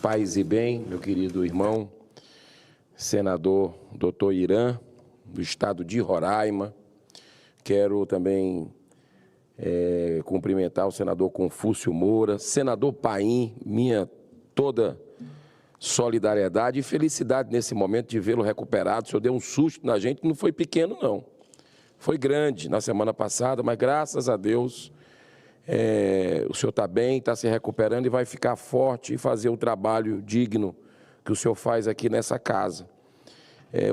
Paz e bem, meu querido irmão, senador Dr. Irã, do estado de Roraima. Quero também cumprimentar o senador Confúcio Moura, senador Paim, minha toda solidariedade e felicidade nesse momento de vê-lo recuperado. O senhor deu um susto na gente, não foi pequeno, não. Foi grande na semana passada, mas graças a Deus o senhor está bem, está se recuperando e vai ficar forte e fazer o trabalho digno que o senhor faz aqui nessa casa.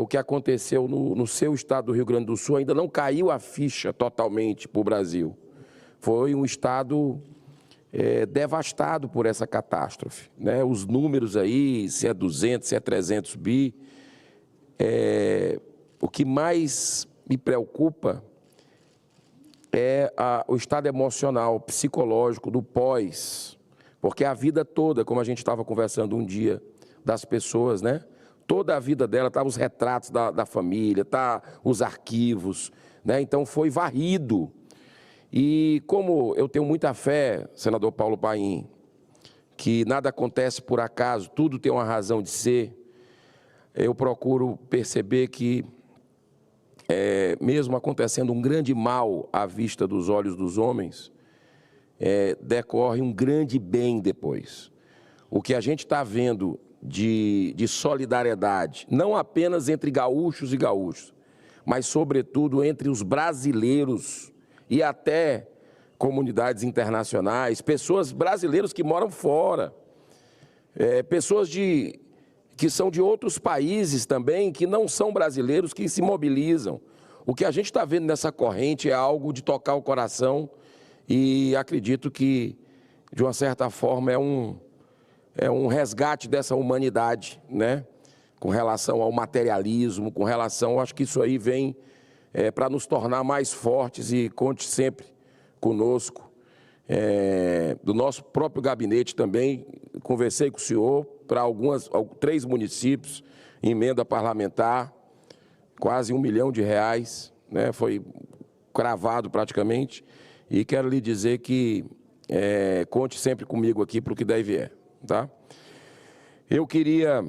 O que aconteceu no seu estado do Rio Grande do Sul ainda não caiu a ficha totalmente para o Brasil. Foi um estado devastado por essa catástrofe, né? Os números aí, se é 200, se é 300 bi, o que mais me preocupa é o estado emocional, psicológico do pós, porque a vida toda, como a gente estava conversando um dia, das pessoas, né? Toda a vida dela, tá os retratos da família, tá os arquivos, né? Então foi varrido. E como eu tenho muita fé, senador Paulo Paim, que nada acontece por acaso, tudo tem uma razão de ser, eu procuro perceber que mesmo acontecendo um grande mal à vista dos olhos dos homens, decorre um grande bem depois. O que a gente está vendo de solidariedade, não apenas entre gaúchos e gaúchos, mas, sobretudo, entre os brasileiros e até comunidades internacionais, pessoas brasileiras que moram fora, pessoas que são de outros países também, que não são brasileiros, que se mobilizam. O que a gente está vendo nessa corrente é algo de tocar o coração e acredito que, de uma certa forma, é um resgate dessa humanidade, né? Com relação ao materialismo, com relação, acho que isso aí vem para nos tornar mais fortes e conte sempre conosco. Do nosso próprio gabinete também, conversei com o senhor para 3 municípios, emenda parlamentar, quase R$1 milhão, né? Foi cravado praticamente, e quero lhe dizer que conte sempre comigo aqui para o que der e vier, tá? Eu queria,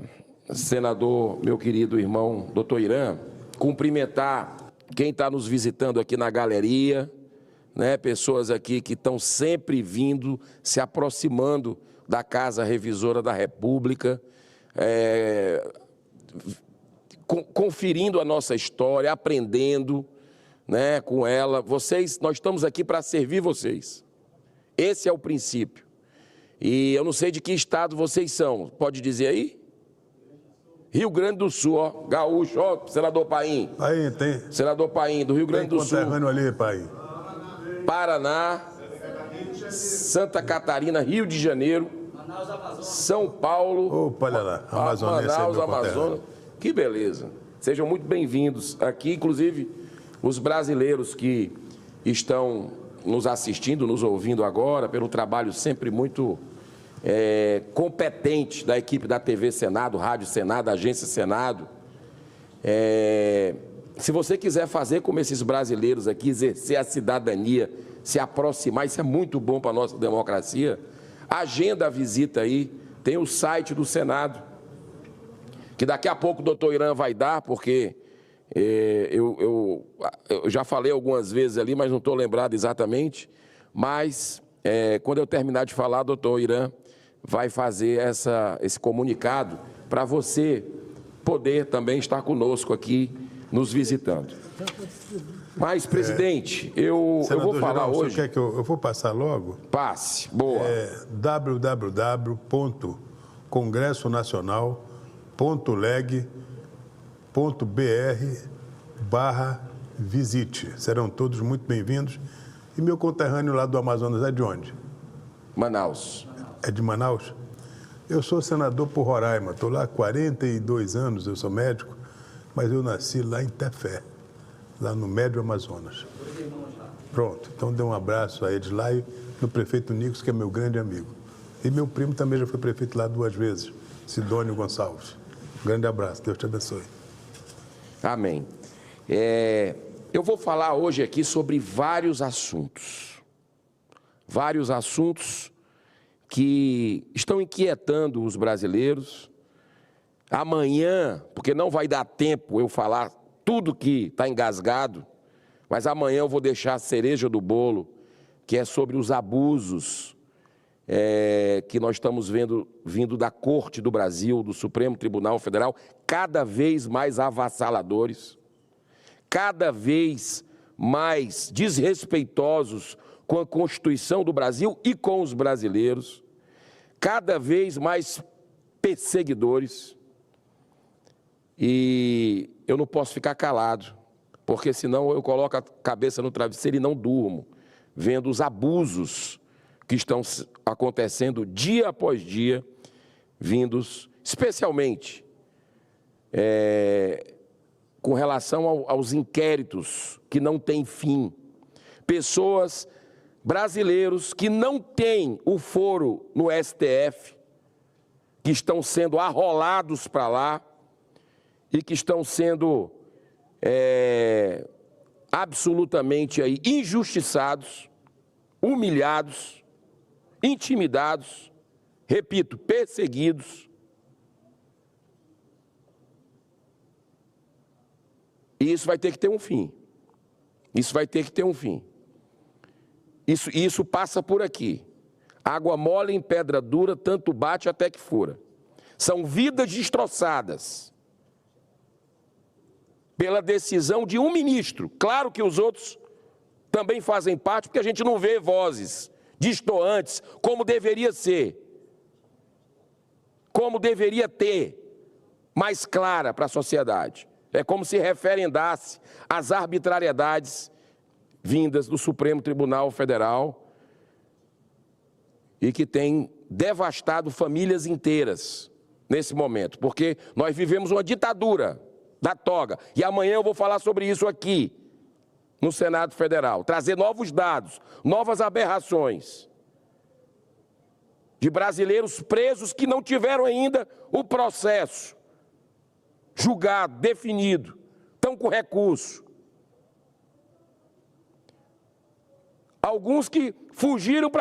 senador, meu querido irmão, doutor Irã, cumprimentar quem está nos visitando aqui na galeria, né? Pessoas aqui que estão sempre vindo, se aproximando da Casa Revisora da República, conferindo a nossa história, aprendendo, né, com ela. Nós estamos aqui para servir vocês. Esse é o princípio. E eu não sei de que estado vocês são. Pode dizer aí? Rio Grande do Sul, ó, gaúcho, ó, senador Paim. Aí tem. Senador Paim, do Rio Grande do Sul. Conterrâneo ali, Paim. Paraná, Santa Catarina, Rio de Janeiro, São Paulo, Opa, olha lá, Amazonas, Manaus, Amazonas. Que beleza. Sejam muito bem-vindos aqui, inclusive os brasileiros que estão nos assistindo, nos ouvindo agora, pelo trabalho sempre muito competente da equipe da TV Senado, Rádio Senado, Agência Senado. Se você quiser fazer como esses brasileiros aqui, exercer a cidadania, se aproximar, isso é muito bom para a nossa democracia, agenda a visita aí, tem o site do Senado, que daqui a pouco o doutor Irã vai dar, porque eu já falei algumas vezes ali, mas não estou lembrado exatamente, mas quando eu terminar de falar, o doutor Irã vai fazer esse comunicado para você poder também estar conosco aqui, nos visitando. Mas, presidente, eu vou falar geral, hoje... Quer que eu vou passar logo? Passe, boa. www.congressonacional.leg.br/visite. Serão todos muito bem-vindos. E meu conterrâneo lá do Amazonas é de onde? Manaus. É de Manaus? Eu sou senador por Roraima, estou lá há 42 anos, eu sou médico, mas eu nasci lá em Tefé, lá no Médio Amazonas. Pronto, então dê um abraço a eles lá e no prefeito Nicos, que é meu grande amigo. E meu primo também já foi prefeito lá 2 vezes, Sidônio Gonçalves. Um grande abraço, Deus te abençoe. Amém. Eu vou falar hoje aqui sobre vários assuntos que estão inquietando os brasileiros. Amanhã, porque não vai dar tempo eu falar tudo que está engasgado, mas amanhã eu vou deixar a cereja do bolo, que é sobre os abusos que nós estamos vendo vindo da Corte do Brasil, do Supremo Tribunal Federal, cada vez mais avassaladores, cada vez mais desrespeitosos com a Constituição do Brasil e com os brasileiros, cada vez mais perseguidores. E eu não posso ficar calado, porque senão eu coloco a cabeça no travesseiro e não durmo, vendo os abusos que estão acontecendo dia após dia, vindos especialmente com relação aos inquéritos que não têm fim. Pessoas, brasileiros que não têm o foro no STF, que estão sendo arrolados para lá e que estão sendo absolutamente aí injustiçados, humilhados, intimidados, repito, perseguidos. E isso vai ter que ter um fim. Isso vai ter que ter um fim. Isso passa por aqui. Água mole em pedra dura, tanto bate até que fura. São vidas destroçadas pela decisão de um ministro. Claro que os outros também fazem parte, porque a gente não vê vozes distoantes, como deveria ser, como deveria ter, mais clara para a sociedade. É como se referendasse às arbitrariedades vindas do Supremo Tribunal Federal e que tem devastado famílias inteiras nesse momento, porque nós vivemos uma ditadura da toga, e amanhã eu vou falar sobre isso aqui, no Senado Federal, trazer novos dados, novas aberrações de brasileiros presos que não tiveram ainda o processo julgado, definido, estão com recurso. Alguns que fugiram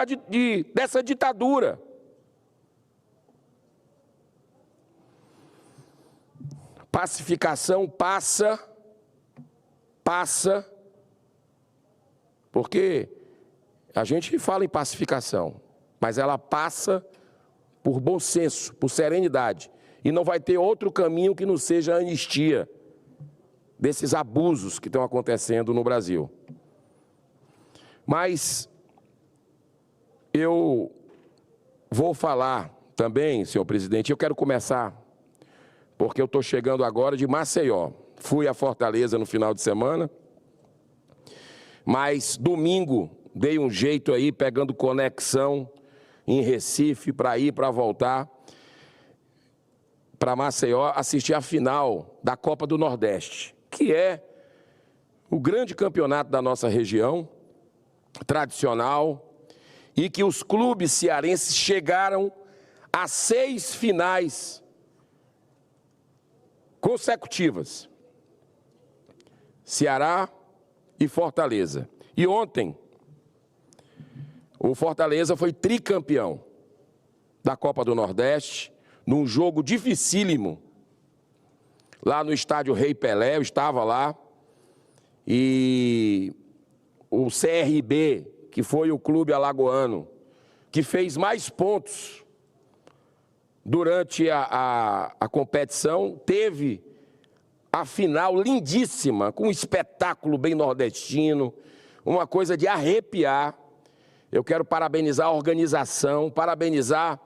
dessa ditadura. Pacificação passa, porque a gente fala em pacificação, mas ela passa por bom senso, por serenidade. E não vai ter outro caminho que não seja a anistia desses abusos que estão acontecendo no Brasil. Mas eu vou falar também, senhor presidente, eu quero começar, porque eu estou chegando agora de Maceió. Fui a Fortaleza no final de semana, mas domingo dei um jeito aí, pegando conexão em Recife para ir, para voltar para Maceió, assistir a final da Copa do Nordeste, que é o grande campeonato da nossa região, tradicional, e que os clubes cearenses chegaram a 6 finais consecutivas. Ceará e Fortaleza. E ontem, o Fortaleza foi tricampeão da Copa do Nordeste, num jogo dificílimo, lá no estádio Rei Pelé. Eu estava lá, e o CRB, que foi o clube alagoano, que fez mais pontos durante a competição, teve a final lindíssima, com um espetáculo bem nordestino, uma coisa de arrepiar. Eu quero parabenizar a organização, parabenizar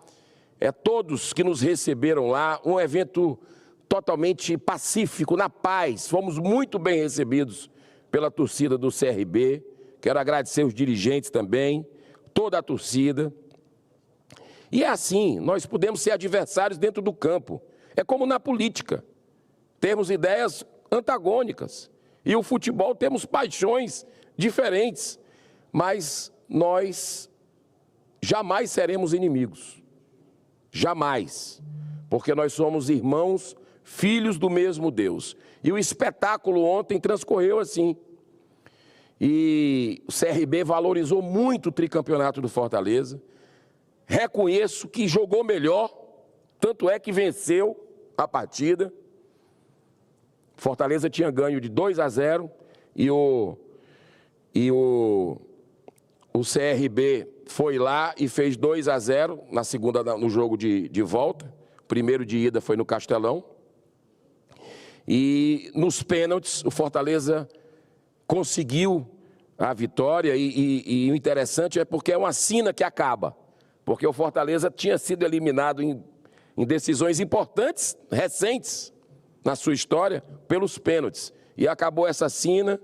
todos que nos receberam lá, um evento totalmente pacífico, na paz. Fomos muito bem recebidos pela torcida do CRB. Quero agradecer os dirigentes também, toda a torcida. E é assim, nós podemos ser adversários dentro do campo. É como na política, temos ideias antagônicas. E o futebol temos paixões diferentes, mas nós jamais seremos inimigos. Jamais. Porque nós somos irmãos, filhos do mesmo Deus. E o espetáculo ontem transcorreu assim. E o CRB valorizou muito o tricampeonato do Fortaleza, reconheço que jogou melhor, tanto é que venceu a partida. Fortaleza tinha ganho de 2-0 e o CRB foi lá e fez 2-0 no jogo de volta. O primeiro de ida foi no Castelão. E nos pênaltis, o Fortaleza conseguiu a vitória. E o interessante é porque é uma sina que acaba. Porque o Fortaleza tinha sido eliminado em decisões importantes, recentes, na sua história, pelos pênaltis. E acabou essa sina.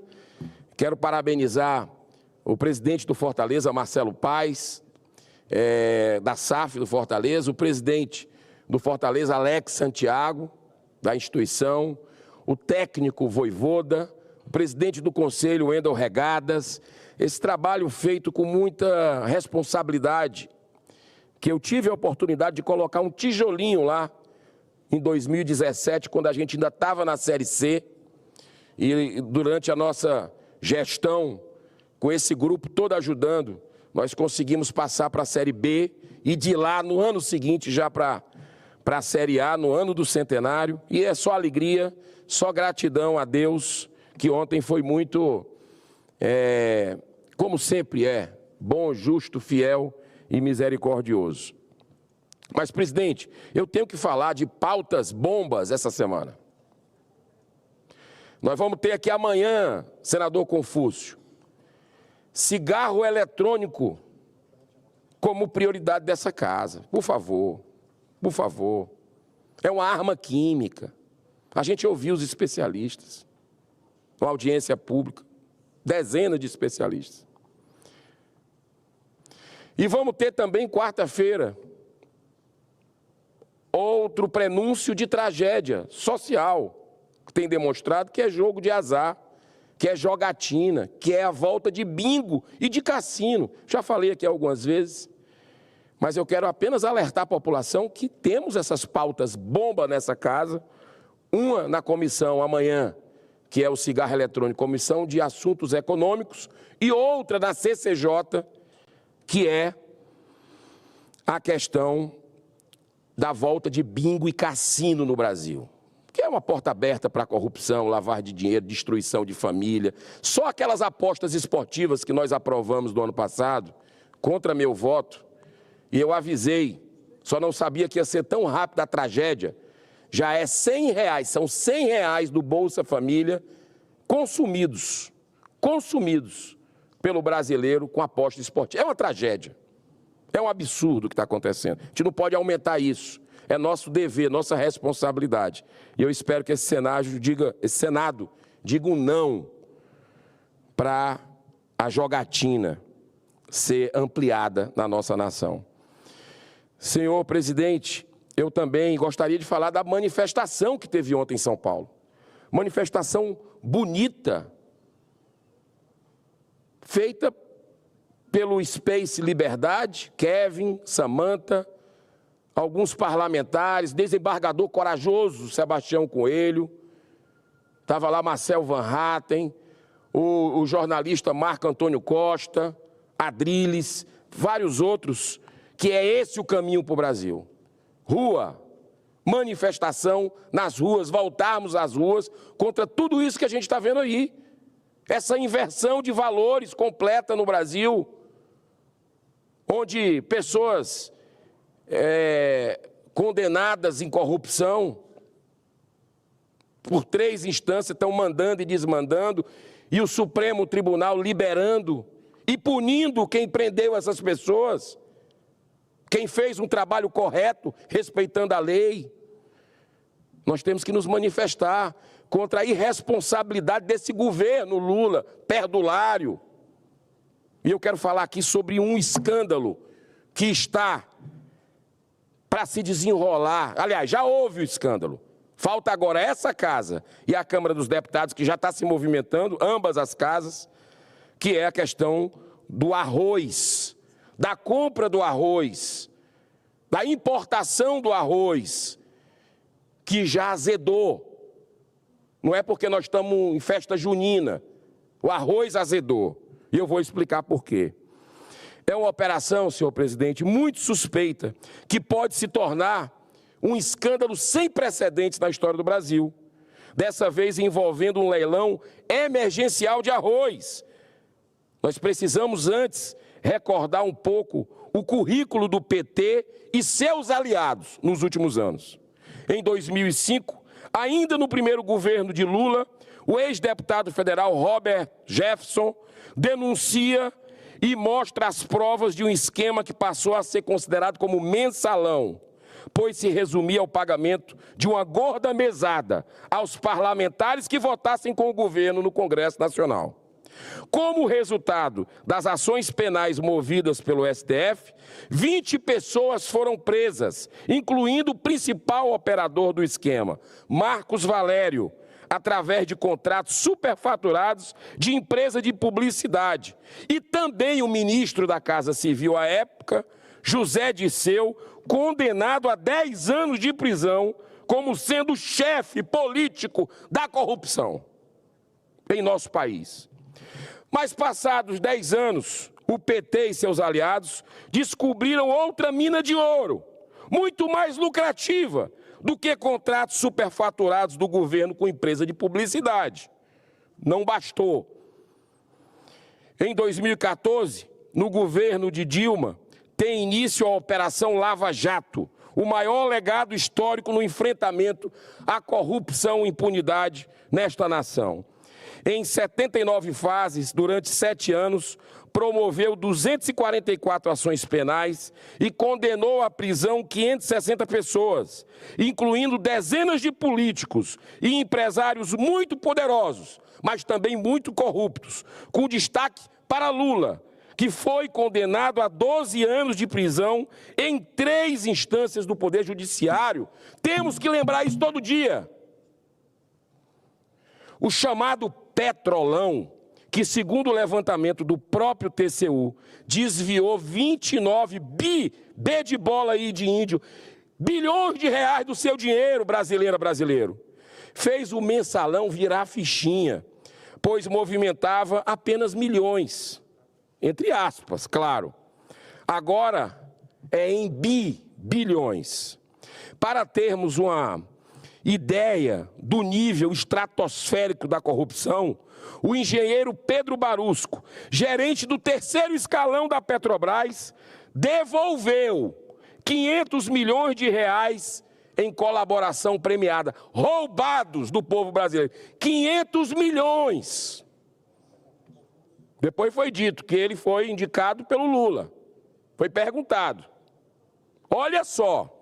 Quero parabenizar o presidente do Fortaleza, Marcelo Paes, da SAF do Fortaleza, o presidente do Fortaleza, Alex Santiago, da instituição, o técnico Voivoda, o presidente do conselho, Wendel Regadas. Esse trabalho feito com muita responsabilidade, que eu tive a oportunidade de colocar um tijolinho lá em 2017, quando a gente ainda estava na Série C, e durante a nossa gestão, com esse grupo todo ajudando, nós conseguimos passar para a Série B e de lá, no ano seguinte, já para a Série A, no ano do centenário. E é só alegria, só gratidão a Deus, que ontem foi muito, como sempre é, bom, justo, fiel e misericordioso. Mas, presidente, eu tenho que falar de pautas bombas essa semana. Nós vamos ter aqui amanhã, senador Confúcio, cigarro eletrônico como prioridade dessa casa. Por favor, por favor. É uma arma química. A gente ouviu os especialistas, uma audiência pública, dezenas de especialistas. E vamos ter também, quarta-feira, outro prenúncio de tragédia social, que tem demonstrado que é jogo de azar, que é jogatina, que é a volta de bingo e de cassino. Já falei aqui algumas vezes, mas eu quero apenas alertar a população que temos essas pautas bomba nessa casa, uma na comissão amanhã, que é o cigarro eletrônico, Comissão de Assuntos Econômicos, e outra na CCJ, que é a questão da volta de bingo e cassino no Brasil, que é uma porta aberta para a corrupção, lavagem de dinheiro, destruição de família. Só aquelas apostas esportivas que nós aprovamos no ano passado, contra meu voto, e eu avisei, só não sabia que ia ser tão rápida a tragédia, já é R$100, são R$100 do Bolsa Família consumidos pelo brasileiro com aposta esportiva. É uma tragédia, é um absurdo o que está acontecendo. A gente não pode aumentar isso. É nosso dever, nossa responsabilidade. E eu espero que esse Senado diga um não para a jogatina ser ampliada na nossa nação. Senhor presidente, eu também gostaria de falar da manifestação que teve ontem em São Paulo. Manifestação bonita, feita pelo Space Liberdade, Kevin, Samantha, alguns parlamentares, desembargador corajoso, Sebastião Coelho, estava lá Marcel Van Hatten, o jornalista Marco Antônio Costa, Adriles, vários outros, que é esse o caminho para o Brasil. Rua, manifestação nas ruas, voltarmos às ruas contra tudo isso que a gente está vendo aí. Essa inversão de valores completa no Brasil, onde pessoas condenadas em corrupção por 3 instâncias estão mandando e desmandando, e o Supremo Tribunal liberando e punindo quem prendeu essas pessoas, quem fez um trabalho correto, respeitando a lei. Nós temos que nos manifestar contra a irresponsabilidade desse governo Lula, perdulário. E eu quero falar aqui sobre um escândalo que está para se desenrolar. Aliás, já houve o escândalo. Falta agora essa casa e a Câmara dos Deputados, que já está se movimentando, ambas as casas, que é a questão do arroz, da compra do arroz, da importação do arroz, que já azedou. Não é porque nós estamos em festa junina, o arroz azedou. E eu vou explicar por quê. É uma operação, senhor presidente, muito suspeita, que pode se tornar um escândalo sem precedentes na história do Brasil. Dessa vez envolvendo um leilão emergencial de arroz. Nós precisamos antes recordar um pouco o currículo do PT e seus aliados nos últimos anos. Em 2005, ainda no primeiro governo de Lula, o ex-deputado federal Robert Jefferson denuncia e mostra as provas de um esquema que passou a ser considerado como mensalão, pois se resumia ao pagamento de uma gorda mesada aos parlamentares que votassem com o governo no Congresso Nacional. Como resultado das ações penais movidas pelo STF, 20 pessoas foram presas, incluindo o principal operador do esquema, Marcos Valério, através de contratos superfaturados de empresa de publicidade. E também o ministro da Casa Civil à época, José Dirceu, condenado a 10 anos de prisão como sendo chefe político da corrupção em nosso país. Mas passados 10 anos, o PT e seus aliados descobriram outra mina de ouro, muito mais lucrativa do que contratos superfaturados do governo com empresa de publicidade. Não bastou. Em 2014, no governo de Dilma, tem início a Operação Lava Jato, o maior legado histórico no enfrentamento à corrupção e impunidade nesta nação. Em 79 fases, durante 7 anos, promoveu 244 ações penais e condenou à prisão 560 pessoas, incluindo dezenas de políticos e empresários muito poderosos, mas também muito corruptos, com destaque para Lula, que foi condenado a 12 anos de prisão em 3 instâncias do Poder Judiciário. Temos que lembrar isso todo dia. O chamado Petrolão, que, segundo o levantamento do próprio TCU, desviou 29 B de bola aí de índio, bilhões de reais do seu dinheiro brasileiro. Fez o mensalão virar fichinha, pois movimentava apenas milhões, entre aspas, claro. Agora é em bilhões. Para termos uma ideia do nível estratosférico da corrupção, o engenheiro Pedro Barusco, gerente do 3º escalão da Petrobras, devolveu 500 milhões de reais em colaboração premiada, roubados do povo brasileiro. 500 milhões. Depois foi dito que ele foi indicado pelo Lula. Foi perguntado. Olha só,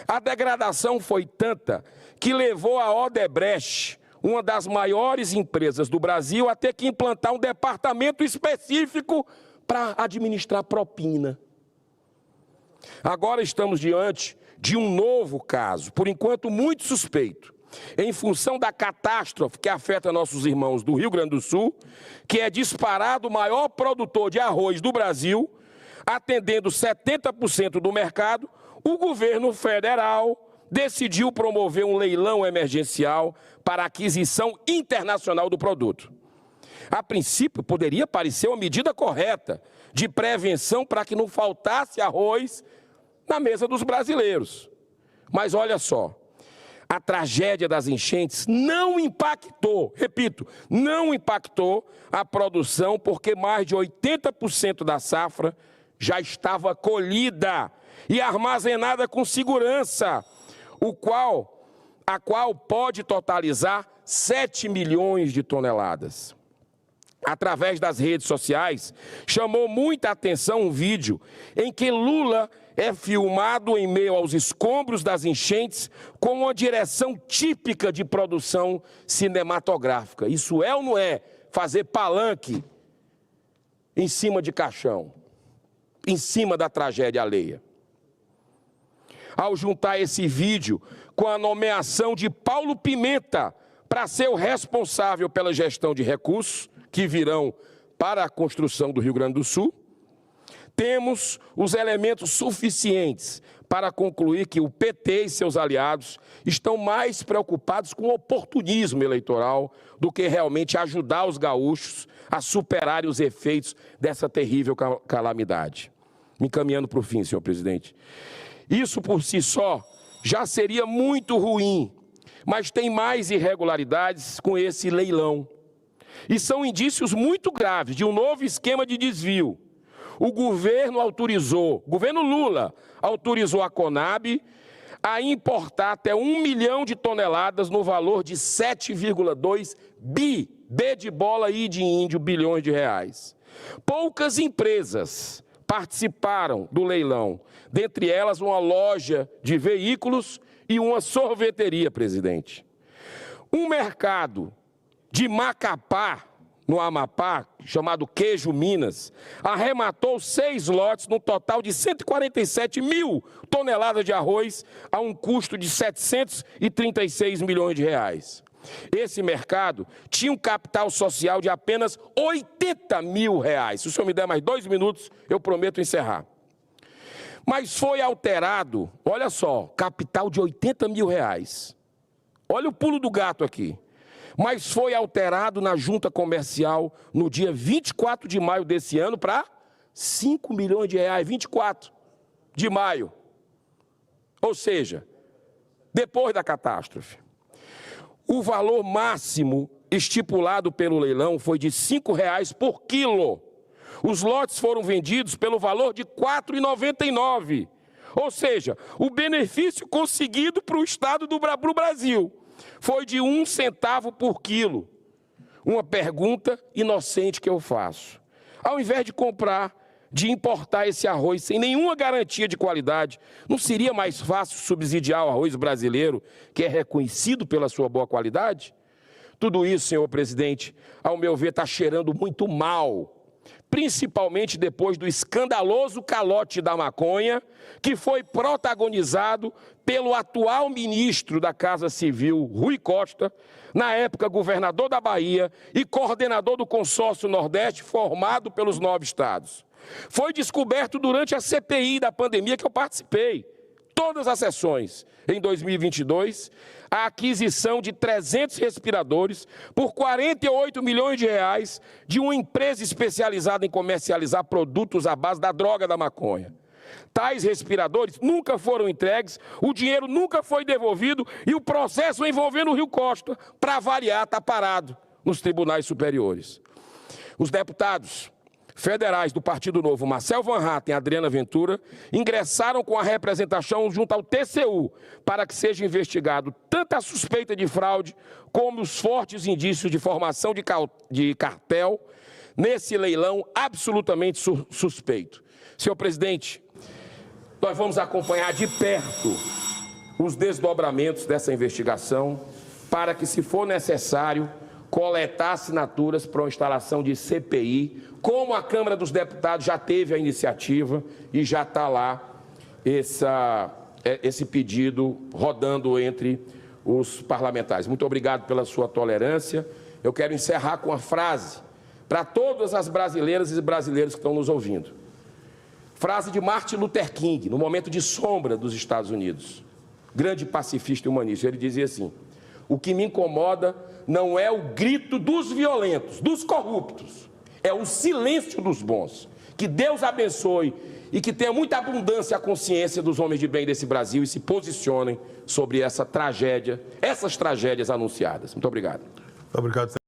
a degradação foi tanta que levou a Odebrecht, uma das maiores empresas do Brasil, a ter que implantar um departamento específico para administrar propina. Agora estamos diante de um novo caso, por enquanto muito suspeito, em função da catástrofe que afeta nossos irmãos do Rio Grande do Sul, que é disparado o maior produtor de arroz do Brasil, atendendo 70% do mercado. O governo federal decidiu promover um leilão emergencial para aquisição internacional do produto. A princípio, poderia parecer uma medida correta de prevenção para que não faltasse arroz na mesa dos brasileiros. Mas olha só, a tragédia das enchentes não impactou, repito, não impactou a produção, porque mais de 80% da safra já estava colhida e armazenada com segurança, a qual pode totalizar 7 milhões de toneladas. Através das redes sociais, chamou muita atenção um vídeo em que Lula é filmado em meio aos escombros das enchentes com uma direção típica de produção cinematográfica. Isso é ou não é fazer palanque em cima de caixão, em cima da tragédia alheia? Ao juntar esse vídeo com a nomeação de Paulo Pimenta para ser o responsável pela gestão de recursos que virão para a construção do Rio Grande do Sul, Temos os elementos suficientes para concluir que o PT e seus aliados estão mais preocupados com o oportunismo eleitoral do que realmente ajudar os gaúchos a superarem os efeitos dessa terrível calamidade. Me encaminhando para o fim, senhor presidente. Isso por si só já seria muito ruim, mas tem mais irregularidades com esse leilão. E são indícios muito graves de um novo esquema de desvio. O governo Lula autorizou a Conab a importar até 1 milhão de toneladas no valor de 7,2 B de bola e de índio, bilhões de reais. Poucas empresas participaram do leilão, dentre elas uma loja de veículos e uma sorveteria, presidente. Um mercado de Macapá, no Amapá, chamado Queijo Minas, arrematou 6 lotes, no total de 147 mil toneladas de arroz, a um custo de 736 milhões de reais. Esse mercado tinha um capital social de apenas 80 mil reais. Se o senhor me der mais 2 minutos, eu prometo encerrar. Mas foi alterado, olha só, capital de 80 mil reais. Olha o pulo do gato aqui. Mas foi alterado na junta comercial no dia 24 de maio desse ano para 5 milhões de reais, 24 de maio. Ou seja, depois da catástrofe. O valor máximo estipulado pelo leilão foi de R$ 5,00 por quilo. Os lotes foram vendidos pelo valor de R$ 4,99. Ou seja, o benefício conseguido para o Estado do Brasil foi de 1 centavo por quilo. Uma pergunta inocente que eu faço. Ao invés de importar esse arroz sem nenhuma garantia de qualidade, não seria mais fácil subsidiar o arroz brasileiro, que é reconhecido pela sua boa qualidade? Tudo isso, senhor presidente, ao meu ver, está cheirando muito mal, principalmente depois do escandaloso calote da maconha, que foi protagonizado pelo atual ministro da Casa Civil, Rui Costa, na época governador da Bahia e coordenador do consórcio Nordeste formado pelos 9 estados. Foi descoberto durante a CPI da pandemia que eu participei, todas as sessões, em 2022, a aquisição de 300 respiradores por 48 milhões de reais de uma empresa especializada em comercializar produtos à base da droga da maconha. Tais respiradores nunca foram entregues, o dinheiro nunca foi devolvido e o processo envolvendo o Rui Costa, para variar, está parado nos tribunais superiores. Os deputados federais do Partido Novo, Marcel Van Hatten e Adriana Ventura, ingressaram com a representação junto ao TCU para que seja investigado tanto a suspeita de fraude como os fortes indícios de formação de cartel nesse leilão absolutamente suspeito. Senhor presidente, nós vamos acompanhar de perto os desdobramentos dessa investigação para que, se for necessário, coletar assinaturas para a instalação de CPI, como a Câmara dos Deputados já teve a iniciativa e já está lá esse pedido rodando entre os parlamentares. Muito obrigado pela sua tolerância. Eu quero encerrar com uma frase para todas as brasileiras e brasileiros que estão nos ouvindo. Frase de Martin Luther King, no momento de sombra dos Estados Unidos. Grande pacifista e humanista. Ele dizia assim: o que me incomoda não é o grito dos violentos, dos corruptos, é o silêncio dos bons. Que Deus abençoe e que tenha muita abundância a consciência dos homens de bem desse Brasil e se posicionem sobre essa tragédia, essas tragédias anunciadas. Muito obrigado. Obrigado.